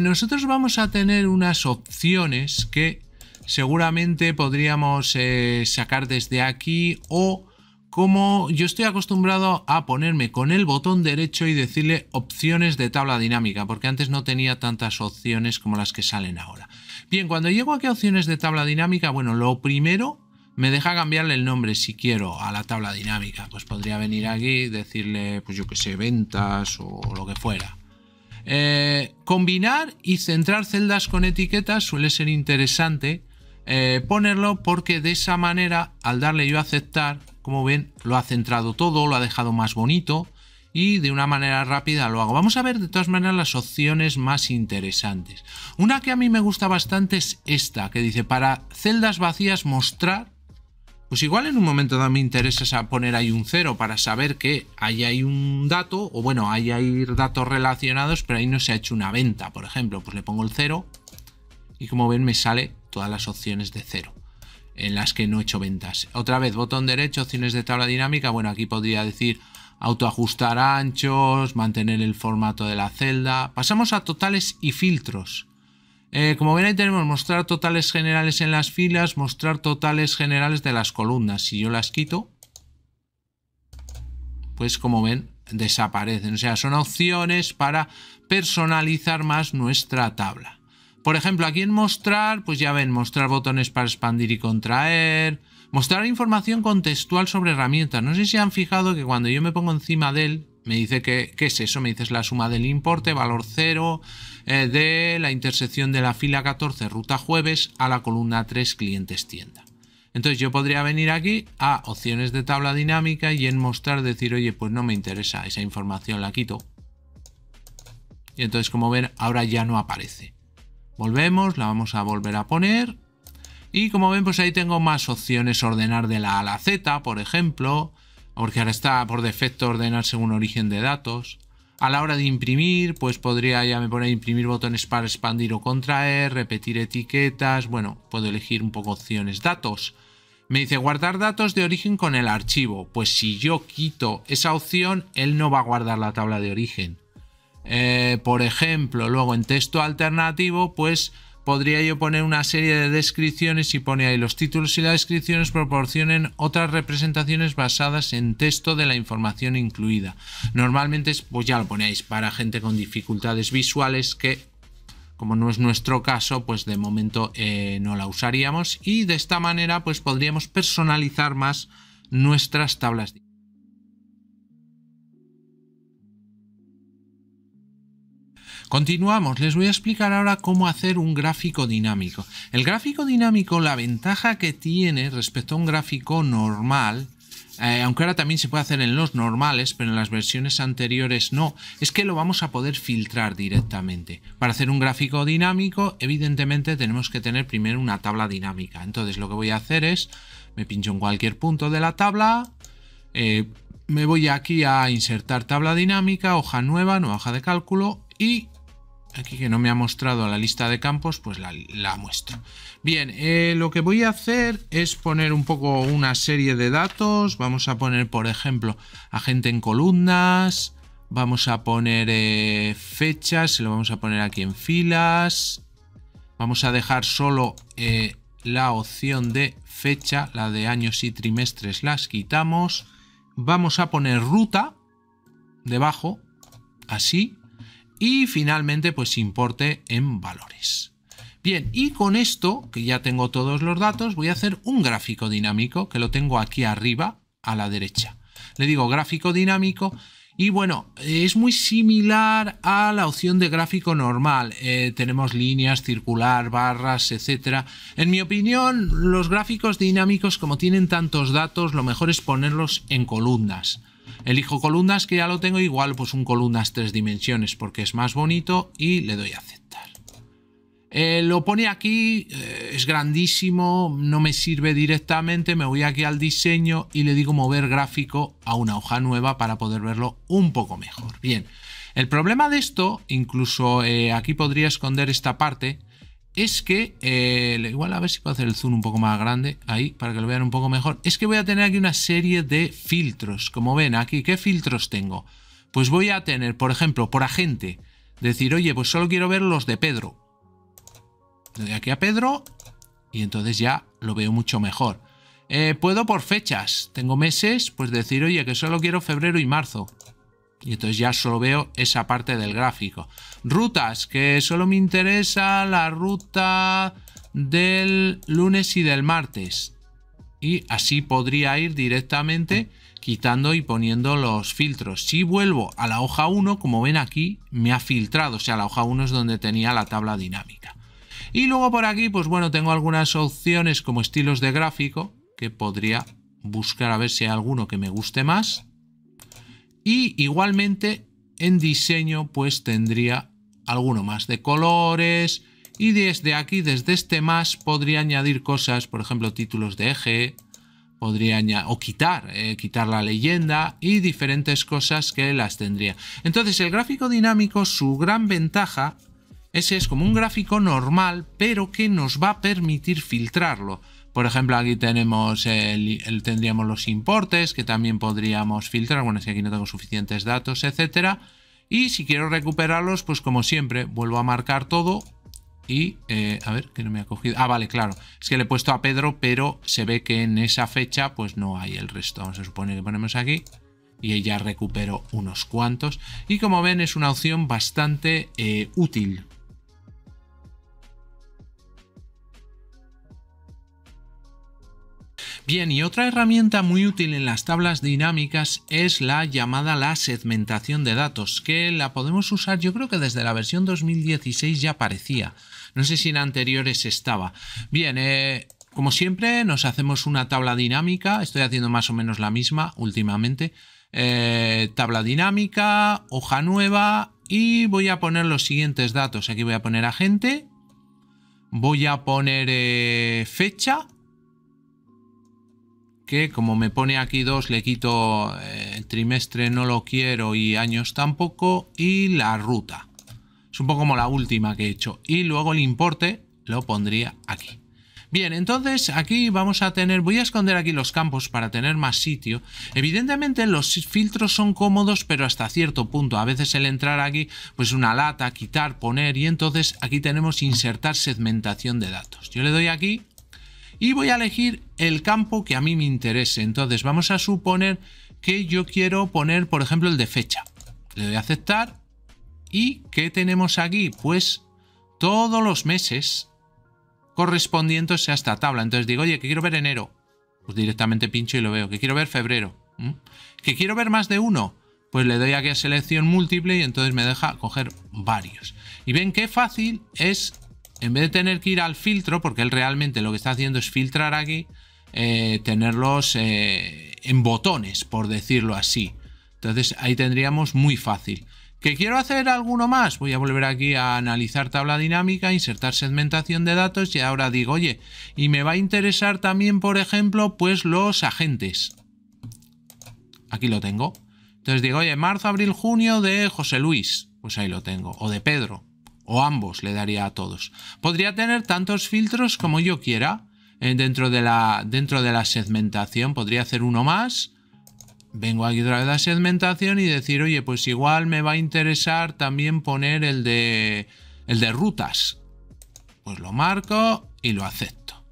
nosotros vamos a tener unas opciones que seguramente podríamos sacar desde aquí o como yo estoy acostumbrado a ponerme con el botón derecho y decirle opciones de tabla dinámica, porque antes no tenía tantas opciones como las que salen ahora. Bien, cuando llego aquí a opciones de tabla dinámica, bueno, lo primero me deja cambiarle el nombre si quiero a la tabla dinámica. Pues podría venir aquí y decirle, pues yo que sé, ventas o lo que fuera. Combinar y centrar celdas con etiquetas suele ser interesante ponerlo porque de esa manera, al darle yo a aceptar, como ven, lo ha centrado todo, lo ha dejado más bonito y de una manera rápida lo hago. Vamos a ver de todas maneras las opciones más interesantes. Una que a mí me gusta bastante es esta, que dice para celdas vacías mostrar. Pues igual en un momento dado me interesa poner ahí un 0 para saber que ahí hay un dato, o bueno, ahí hay datos relacionados, pero ahí no se ha hecho una venta, por ejemplo. Pues le pongo el 0 y como ven me sale todas las opciones de 0. En las que no he hecho ventas. Otra vez, botón derecho, opciones de tabla dinámica. Bueno, aquí podría decir autoajustar anchos, mantener el formato de la celda. Pasamos a totales y filtros. Como ven, ahí tenemos mostrar totales generales en las filas, mostrar totales generales de las columnas. Si yo las quito, pues como ven, desaparecen. O sea, son opciones para personalizar más nuestra tabla. Por ejemplo, aquí en mostrar, pues ya ven, mostrar botones para expandir y contraer, mostrar información contextual sobre herramientas. No sé si han fijado que cuando yo me pongo encima de él, me dice que, ¿qué es eso? Me dice es la suma del importe, valor 0, de la intersección de la fila 14, ruta jueves, a la columna 3, clientes tienda. Entonces yo podría venir aquí a opciones de tabla dinámica y en mostrar decir, oye, pues no me interesa, esa información la quito. Y entonces, como ven, ahora ya no aparece. Volvemos, la vamos a volver a poner y como ven pues ahí tengo más opciones, ordenar de la A a la Z, por ejemplo, porque ahora está por defecto ordenar según origen de datos. A la hora de imprimir pues podría ya me poner imprimir botones para expandir o contraer, repetir etiquetas, bueno, puedo elegir un poco opciones. Datos, me dice guardar datos de origen con el archivo, pues si yo quito esa opción él no va a guardar la tabla de origen. Por ejemplo, luego en texto alternativo, pues podría yo poner una serie de descripciones y pone ahí los títulos y las descripciones proporcionen otras representaciones basadas en texto de la información incluida. Normalmente, pues ya lo ponéis para gente con dificultades visuales que Como no es nuestro caso, pues de momento no la usaríamos y de esta manera pues podríamos personalizar más nuestras tablas. Continuamos, les voy a explicar ahora cómo hacer un gráfico dinámico. El gráfico dinámico, la ventaja que tiene respecto a un gráfico normal, aunque ahora también se puede hacer en los normales, pero en las versiones anteriores no, es que lo vamos a poder filtrar directamente. Para hacer un gráfico dinámico, evidentemente tenemos que tener primero una tabla dinámica. Entonces lo que voy a hacer es, me pincho en cualquier punto de la tabla, me voy aquí a insertar tabla dinámica, hoja nueva, nueva hoja de cálculo y aquí que no me ha mostrado la lista de campos, pues la muestro. Bien, lo que voy a hacer es poner un poco una serie de datos. Vamos a poner, por ejemplo, agente en columnas. Vamos a poner fechas, se lo vamos a poner aquí en filas. Vamos a dejar solo la opción de fecha, la de años y trimestres las quitamos. Vamos a poner ruta debajo, así. Y finalmente pues importe en valores. Bien, y con esto, que ya tengo todos los datos, voy a hacer un gráfico dinámico, que lo tengo aquí arriba a la derecha. Le digo gráfico dinámico y bueno, es muy similar a la opción de gráfico normal. Tenemos líneas, circular, barras, etcétera. En mi opinión, los gráficos dinámicos, como tienen tantos datos, lo mejor es ponerlos en columnas. Elijo columnas, que ya lo tengo, igual pues un columnas 3 dimensiones porque es más bonito y le doy a aceptar. Lo pone aquí, es grandísimo, no me sirve directamente, me voy aquí al diseño y le digo mover gráfico a una hoja nueva para poder verlo un poco mejor. Bien, el problema de esto, incluso aquí podría esconder esta parte, es que, igual a ver si puedo hacer el zoom un poco más grande, ahí, para que lo vean un poco mejor, es que voy a tener aquí una serie de filtros. Como ven aquí, ¿qué filtros tengo? Pues voy a tener, por ejemplo, por agente, decir, oye, pues solo quiero ver los de Pedro. Le doy aquí a Pedro y entonces ya lo veo mucho mejor. Puedo por fechas, tengo meses, pues decir, oye, que solo quiero febrero y marzo. Y entonces ya solo veo esa parte del gráfico. Rutas, que solo me interesa la ruta del lunes y del martes. Y así podría ir directamente quitando y poniendo los filtros. Si vuelvo a la hoja 1, como ven aquí, me ha filtrado. O sea, la hoja 1 es donde tenía la tabla dinámica. Y luego por aquí, pues bueno, tengo algunas opciones como estilos de gráfico, que podría buscar a ver si hay alguno que me guste más. Y igualmente en diseño pues tendría alguno más de colores y desde aquí, desde este más, podría añadir cosas, por ejemplo títulos de eje, podría añadir, o quitar la leyenda y diferentes cosas que las tendría. Entonces el gráfico dinámico, su gran ventaja es como un gráfico normal, pero que nos va a permitir filtrarlo. Por ejemplo, aquí tenemos tendríamos los importes, que también podríamos filtrar. Bueno, es que aquí no tengo suficientes datos, etcétera. Y si quiero recuperarlos, pues como siempre, vuelvo a marcar todo. Y, a ver, que no me ha cogido. Ah, vale, claro. Es que le he puesto a Pedro, pero se ve que en esa fecha, pues no hay el resto. Vamos a suponer que ponemos aquí. Y ya recupero unos cuantos. Y como ven, es una opción bastante útil. Bien, y otra herramienta muy útil en las tablas dinámicas es la llamada la segmentación de datos, que la podemos usar, yo creo que desde la versión 2016 ya aparecía. No sé si en anteriores estaba. Bien, como siempre nos hacemos una tabla dinámica, estoy haciendo más o menos la misma últimamente. Tabla dinámica, hoja nueva y voy a poner los siguientes datos. Aquí voy a poner agente, voy a poner fecha, que como me pone aquí 2 le quito el trimestre, no lo quiero y años tampoco, y la ruta. Es un poco como la última que he hecho. Y luego el importe lo pondría aquí. Bien, entonces aquí vamos a tener, voy a esconder aquí los campos para tener más sitio. Evidentemente los filtros son cómodos, pero hasta cierto punto. A veces el entrar aquí, pues una lata, quitar, poner, y entonces aquí tenemos insertar segmentación de datos. Yo le doy aquí y voy a elegir el campo que a mí me interese. Entonces vamos a suponer que yo quiero poner, por ejemplo, el de fecha. Le doy a aceptar. ¿Y qué tenemos aquí? Pues todos los meses correspondientes a esta tabla. Entonces digo, oye, que quiero ver enero. Pues directamente pincho y lo veo. Que quiero ver febrero. Que quiero ver más de uno. Pues le doy aquí a selección múltiple y entonces me deja coger varios. Y ven qué fácil es, en vez de tener que ir al filtro, porque él realmente lo que está haciendo es filtrar aquí, tenerlos en botones, por decirlo así. Entonces ahí tendríamos muy fácil. ¿Que quiero hacer alguno más? Voy a volver aquí a analizar tabla dinámica, insertar segmentación de datos y ahora digo, oye, y me va a interesar también, por ejemplo, pues los agentes. Aquí lo tengo. Entonces digo, oye, marzo, abril, junio de José Luis. Pues ahí lo tengo. O de Pedro. O ambos le daría a todos. Podría tener tantos filtros como yo quiera dentro de la segmentación. Podría hacer uno más. Vengo aquí otra vez a segmentación y decir, oye, pues igual me va a interesar también poner el de rutas. Pues lo marco y lo acepto.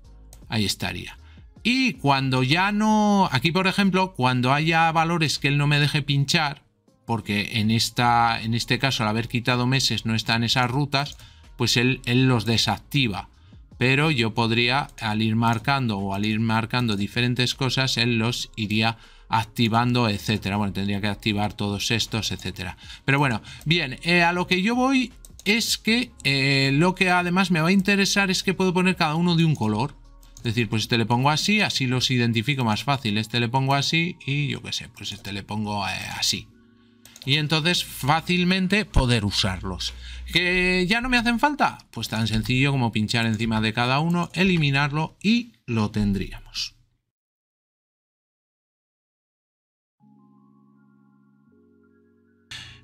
Ahí estaría. Y cuando ya no... Aquí, por ejemplo, cuando haya valores que él no me deje pinchar, porque en este caso, al haber quitado meses, no están esas rutas, pues él los desactiva. Pero yo podría, al ir marcando diferentes cosas, él los iría activando, etcétera. Bueno, tendría que activar todos estos, etcétera. Pero bueno, bien, a lo que yo voy es que lo que además me va a interesar es que puedo poner cada uno de un color. Es decir, pues este le pongo así, así los identifico más fácil. Este le pongo así y yo qué sé, pues este le pongo así. Y entonces fácilmente poder usarlos. ¿Que ya no me hacen falta? Pues tan sencillo como pinchar encima de cada uno, eliminarlo y lo tendríamos.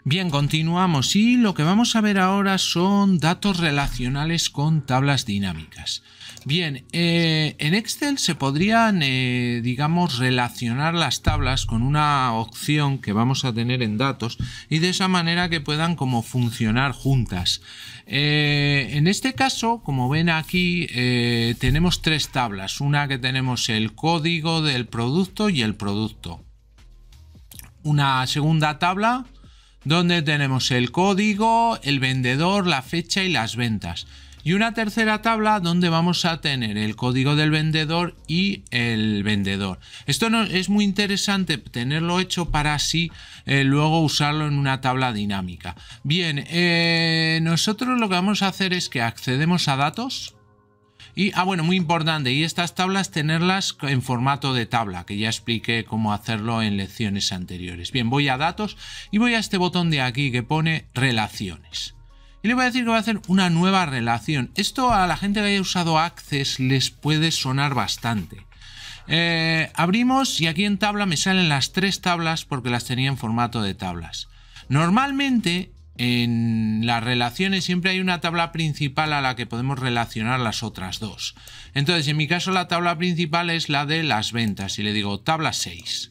Bien, continuamos y lo que vamos a ver ahora son datos relacionales con tablas dinámicas. Bien, en Excel se podrían, digamos, relacionar las tablas con una opción que vamos a tener en datos y de esa manera que puedan como funcionar juntas. En este caso, como ven aquí, tenemos tres tablas. Una que tenemos el código del producto y el producto. Una segunda tabla donde tenemos el código, el vendedor, la fecha y las ventas. Y una tercera tabla donde vamos a tener el código del vendedor y el vendedor. Esto es muy interesante tenerlo hecho para así luego usarlo en una tabla dinámica. Bien, nosotros lo que vamos a hacer es que accedemos a datos. Y, bueno, muy importante, y estas tablas tenerlas en formato de tabla, que ya expliqué cómo hacerlo en lecciones anteriores. Bien, voy a datos y voy a este botón de aquí que pone relaciones. Y le voy a decir que voy a hacer una nueva relación. Esto a la gente que haya usado Access les puede sonar bastante. Abrimos y aquí en tabla me salen las tres tablas porque las tenía en formato de tablas. Normalmente en las relaciones siempre hay una tabla principal a la que podemos relacionar las otras dos. Entonces, en mi caso la tabla principal es la de las ventas y le digo tabla 6.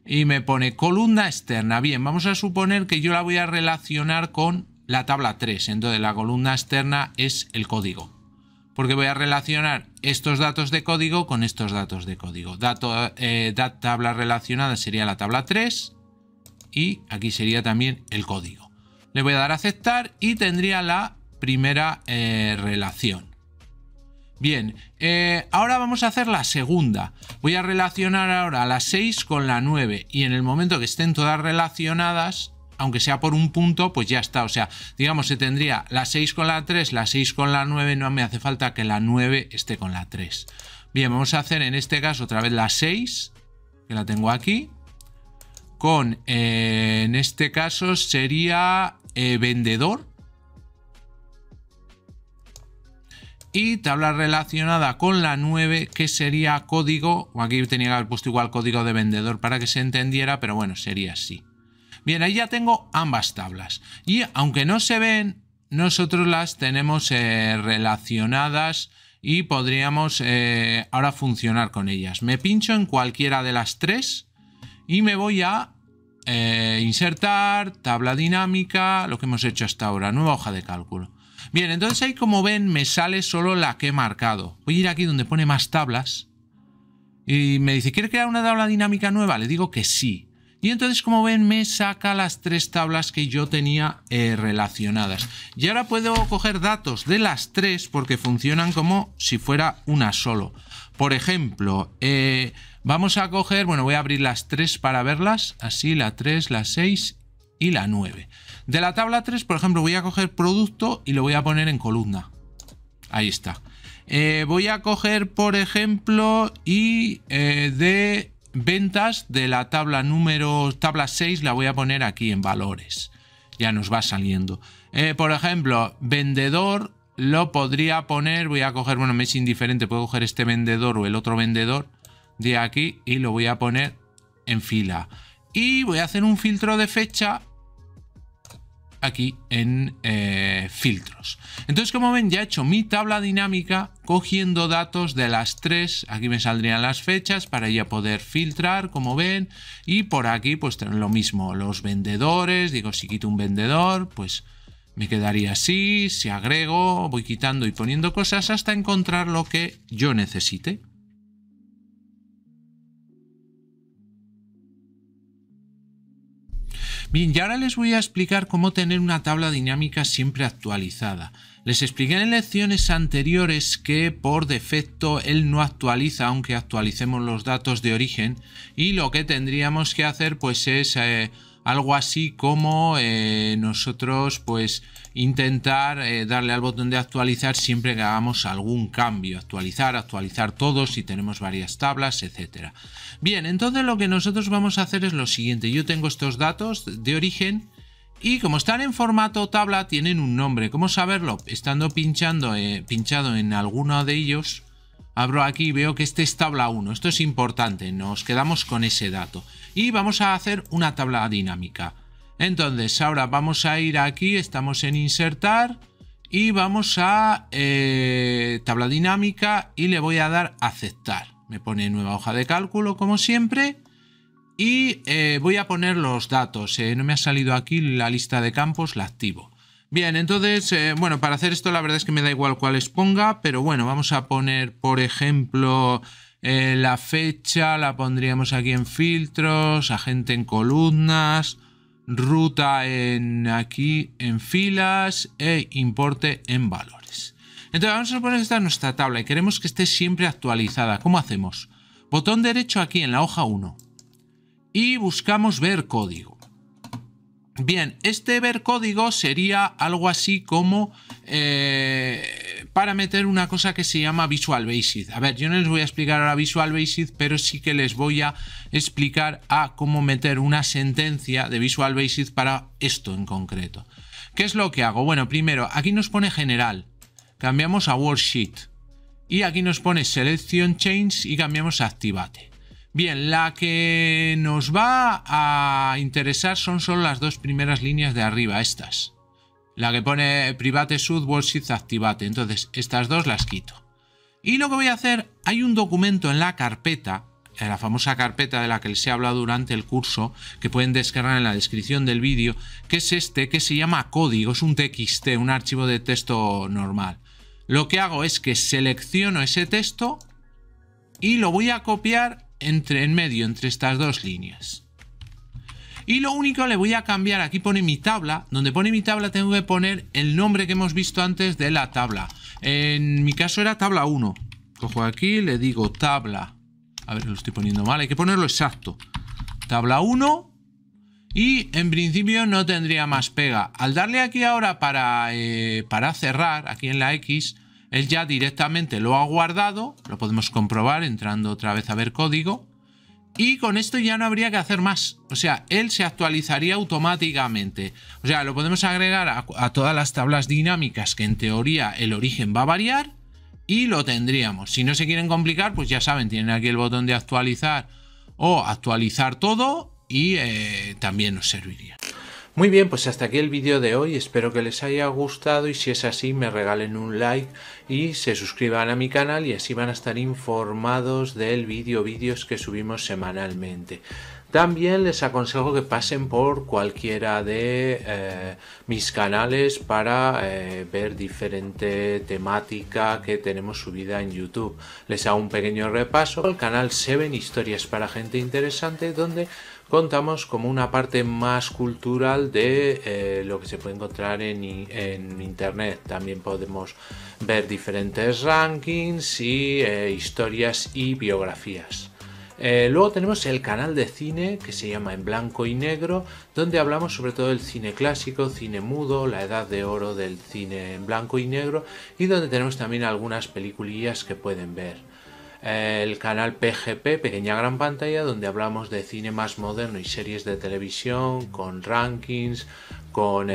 Y me pone columna externa. Bien, vamos a suponer que yo la voy a relacionar con la tabla 3. Entonces la columna externa es el código. Porque voy a relacionar estos datos de código con estos datos de código. Tabla relacionada sería la tabla 3 y aquí sería también el código. Le voy a dar a aceptar y tendría la primera relación. Bien, ahora vamos a hacer la segunda. Voy a relacionar ahora la 6 con la 9 y en el momento que estén todas relacionadas, aunque sea por un punto, pues ya está. O sea, digamos, se tendría la 6 con la 3, la 6 con la 9, no me hace falta que la 9 esté con la 3. Bien, vamos a hacer en este caso otra vez la 6, que la tengo aquí, con, en este caso sería vendedor. Y tabla relacionada con la 9, que sería código, o aquí tenía que haber puesto igual código de vendedor para que se entendiera, pero bueno, sería así. Bien, ahí ya tengo ambas tablas. Y aunque no se ven, nosotros las tenemos relacionadas y podríamos ahora funcionar con ellas. Me pincho en cualquiera de las tres y me voy a insertar, tabla dinámica, lo que hemos hecho hasta ahora, nueva hoja de cálculo. Bien, entonces ahí como ven me sale solo la que he marcado. Voy a ir aquí donde pone más tablas y me dice, ¿quiere crear una tabla dinámica nueva? Le digo que sí. Y entonces, como ven, me saca las 3 tablas que yo tenía relacionadas. Y ahora puedo coger datos de las 3 porque funcionan como si fuera una solo. Por ejemplo, vamos a coger, bueno, voy a abrir las 3 para verlas. Así, la 3, la 6 y la 9. De la tabla 3, por ejemplo, voy a coger producto y lo voy a poner en columna. Ahí está. Voy a coger, por ejemplo, y de ventas de la tabla 6 la voy a poner aquí en valores. Ya nos va saliendo. Por ejemplo, vendedor lo podría poner, voy a coger, bueno, me es indiferente, puedo coger este vendedor o el otro vendedor de aquí y lo voy a poner en fila. Y voy a hacer un filtro de fecha aquí en filtros. Entonces, como ven, ya he hecho mi tabla dinámica cogiendo datos de las 3. Aquí me saldrían las fechas para ya poder filtrar, como ven. Y por aquí, pues lo mismo, los vendedores. Digo, si quito un vendedor, pues me quedaría así. Si agrego, voy quitando y poniendo cosas hasta encontrar lo que yo necesite. Bien, y ahora les voy a explicar cómo tener una tabla dinámica siempre actualizada. Les expliqué en lecciones anteriores que por defecto él no actualiza aunque actualicemos los datos de origen, y lo que tendríamos que hacer pues es algo así como nosotros pues intentar darle al botón de actualizar siempre que hagamos algún cambio, actualizar todos si tenemos varias tablas, etcétera. Bien, entonces lo que nosotros vamos a hacer es lo siguiente. Yo tengo estos datos de origen y como están en formato tabla tienen un nombre. ¿Cómo saberlo? Estando pinchado en alguno de ellos, abro aquí y veo que este es tabla 1. Esto es importante, nos quedamos con ese dato. Y vamos a hacer una tabla dinámica. Entonces ahora vamos a ir aquí, estamos en insertar y vamos a tabla dinámica y le voy a dar aceptar. Me pone nueva hoja de cálculo como siempre y voy a poner los datos. No me ha salido aquí la lista de campos, la activo. Bien, entonces, bueno, para hacer esto la verdad es que me da igual cuáles ponga, pero bueno, vamos a poner, por ejemplo, la fecha, la pondríamos aquí en filtros, agente en columnas, ruta aquí en filas e importe en valores. Entonces vamos a suponer que esta es nuestra tabla y queremos que esté siempre actualizada. ¿Cómo hacemos? Botón derecho aquí en la hoja 1 y buscamos ver código. Bien, este ver código sería algo así como para meter una cosa que se llama Visual Basic. A ver, yo no les voy a explicar ahora Visual Basic, pero sí que les voy a explicar a cómo meter una sentencia de Visual Basic para esto en concreto. ¿Qué es lo que hago? Bueno, primero, aquí nos pone general. Cambiamos a Worksheet. Y aquí nos pone Selection Change y cambiamos a Activate. Bien, la que nos va a interesar son solo las dos primeras líneas de arriba, estas. La que pone Private Sud, Worksheet, Activate. Entonces, estas dos las quito. Y lo que voy a hacer, hay un documento en la carpeta, en la famosa carpeta de la que les he hablado durante el curso, que pueden descargar en la descripción del vídeo, que es este, que se llama código, es un TXT, un archivo de texto normal. Lo que hago es que selecciono ese texto y lo voy a copiar en medio, entre estas dos líneas. Y lo único le voy a cambiar, aquí pone mi tabla, donde pone mi tabla tengo que poner el nombre que hemos visto antes de la tabla. En mi caso era tabla 1. Cojo aquí, le digo tabla. A ver, lo estoy poniendo mal, hay que ponerlo exacto. Tabla 1. Y en principio no tendría más pega. Al darle aquí ahora para cerrar, aquí en la X, él ya directamente lo ha guardado. Lo podemos comprobar entrando otra vez a ver código. Y con esto ya no habría que hacer más. O sea, él se actualizaría automáticamente. O sea, lo podemos agregar a todas las tablas dinámicas que en teoría el origen va a variar. Y lo tendríamos. Si no se quieren complicar, pues ya saben, tienen aquí el botón de actualizar o actualizar todo. Y también nos serviría. Muy bien, pues hasta aquí el vídeo de hoy. Espero que les haya gustado y si es así me regalen un like y se suscriban a mi canal y así van a estar informados del vídeos que subimos semanalmente. También les aconsejo que pasen por cualquiera de mis canales para ver diferente temática que tenemos subida en YouTube. Les hago un pequeño repaso. El canal 7 Historias para Gente Interesante, donde contamos como una parte más cultural de lo que se puede encontrar en internet. También podemos ver diferentes rankings y historias y biografías. Luego tenemos el canal de cine que se llama En Blanco y Negro, donde hablamos sobre todo del cine clásico, cine mudo, la edad de oro del cine en blanco y negro, y donde tenemos también algunas peliculillas que pueden ver. El canal PGP, Pequeña Gran Pantalla, donde hablamos de cine más moderno y series de televisión, con rankings, con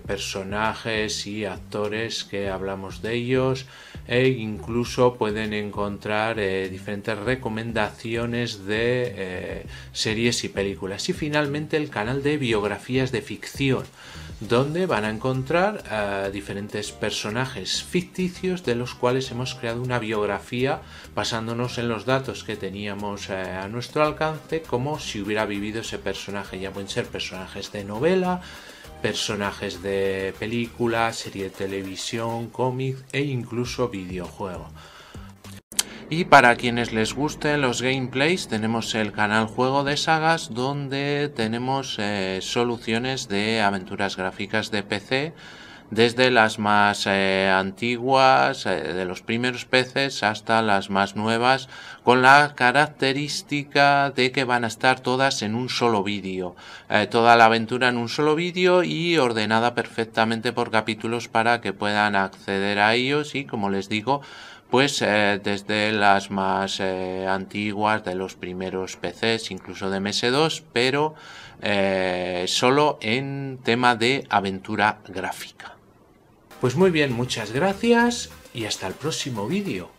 personajes y actores que hablamos de ellos, e incluso pueden encontrar diferentes recomendaciones de series y películas. Y finalmente el canal de biografías de ficción, donde van a encontrar diferentes personajes ficticios de los cuales hemos creado una biografía basándonos en los datos que teníamos a nuestro alcance, como si hubiera vivido ese personaje. Ya pueden ser personajes de novela, personajes de película, serie de televisión, cómic e incluso videojuego. Y para quienes les gusten los gameplays, tenemos el canal Juego de Sagas, donde tenemos soluciones de aventuras gráficas de PC, desde las más antiguas, de los primeros PCs, hasta las más nuevas, con la característica de que van a estar todas en un solo vídeo, toda la aventura en un solo vídeo y ordenada perfectamente por capítulos para que puedan acceder a ellos. Y como les digo, pues desde las más antiguas, de los primeros PCs, incluso de MS2, pero solo en tema de aventura gráfica. Pues muy bien, muchas gracias y hasta el próximo vídeo.